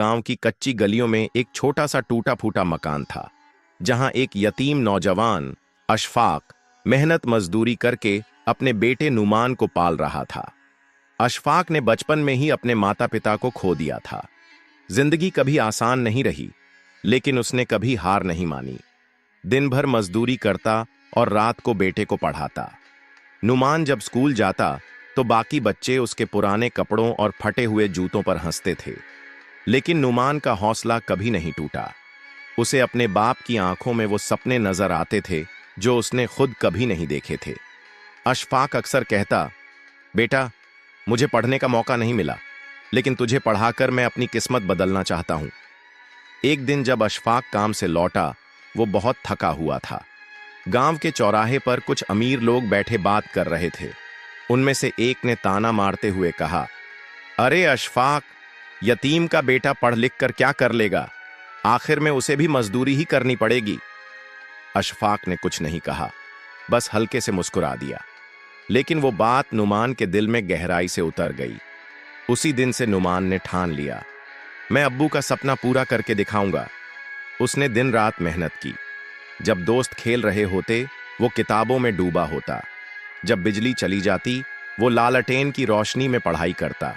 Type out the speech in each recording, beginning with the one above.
गांव की कच्ची गलियों में एक छोटा सा टूटा फूटा मकान था, जहां एक यतीम नौजवान अशफाक मेहनत मजदूरी करके अपने बेटे नुमान को पाल रहा था। अशफाक ने बचपन में ही अपने माता पिता को खो दिया था। जिंदगी कभी आसान नहीं रही, लेकिन उसने कभी हार नहीं मानी। दिन भर मजदूरी करता और रात को बेटे को पढ़ाता। नुमान जब स्कूल जाता तो बाकी बच्चे उसके पुराने कपड़ों और फटे हुए जूतों पर हंसते थे, लेकिन नुमान का हौसला कभी नहीं टूटा। उसे अपने बाप की आंखों में वो सपने नजर आते थे जो उसने खुद कभी नहीं देखे थे। अशफाक अक्सर कहता, बेटा, मुझे पढ़ने का मौका नहीं मिला, लेकिन तुझे पढ़ाकर मैं अपनी किस्मत बदलना चाहता हूं। एक दिन जब अशफाक काम से लौटा, वो बहुत थका हुआ था। गांव के चौराहे पर कुछ अमीर लोग बैठे बात कर रहे थे। उनमें से एक ने ताना मारते हुए कहा, अरे अशफाक, यतीम का बेटा पढ़ लिख कर क्या कर लेगा? आखिर में उसे भी मजदूरी ही करनी पड़ेगी। अशफाक ने कुछ नहीं कहा, बस हल्के से मुस्कुरा दिया। लेकिन वो बात नुमान के दिल में गहराई से उतर गई। उसी दिन से नुमान ने ठान लिया, मैं अब्बू का सपना पूरा करके दिखाऊंगा। उसने दिन रात मेहनत की। जब दोस्त खेल रहे होते, वो किताबों में डूबा होता। जब बिजली चली जाती, वो लालटेन की रोशनी में पढ़ाई करता।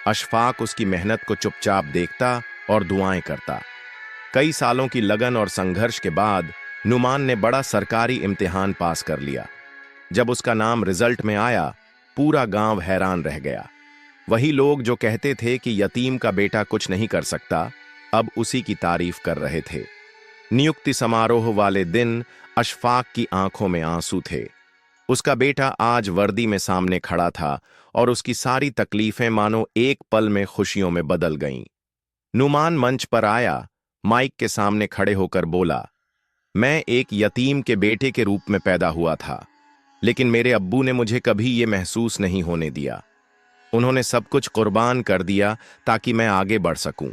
अशफाक उसकी मेहनत को चुपचाप देखता और दुआएं करता। कई सालों की लगन और संघर्ष के बाद नुमान ने बड़ा सरकारी इम्तिहान पास कर लिया। जब उसका नाम रिजल्ट में आया, पूरा गांव हैरान रह गया। वही लोग जो कहते थे कि यतीम का बेटा कुछ नहीं कर सकता, अब उसी की तारीफ कर रहे थे। नियुक्ति समारोह वाले दिन अशफाक की आंखों में आंसू थे। उसका बेटा आज वर्दी में सामने खड़ा था और उसकी सारी तकलीफें मानो एक पल में खुशियों में बदल गईं। नुमान मंच पर आया, माइक के सामने खड़े होकर बोला, मैं एक यतीम के बेटे के रूप में पैदा हुआ था, लेकिन मेरे अब्बू ने मुझे कभी ये महसूस नहीं होने दिया। उन्होंने सब कुछ कुर्बान कर दिया ताकि मैं आगे बढ़ सकूं।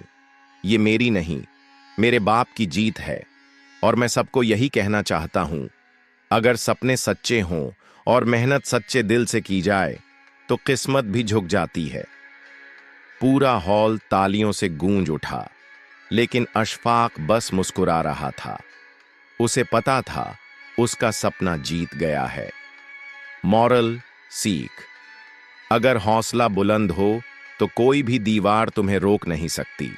ये मेरी नहीं, मेरे बाप की जीत है। और मैं सबको यही कहना चाहता हूं, अगर सपने सच्चे हों और मेहनत सच्चे दिल से की जाए तो किस्मत भी झुक जाती है। पूरा हॉल तालियों से गूंज उठा, लेकिन अशफाक बस मुस्कुरा रहा था। उसे पता था उसका सपना जीत गया है। मॉरल सीख, अगर हौसला बुलंद हो तो कोई भी दीवार तुम्हें रोक नहीं सकती।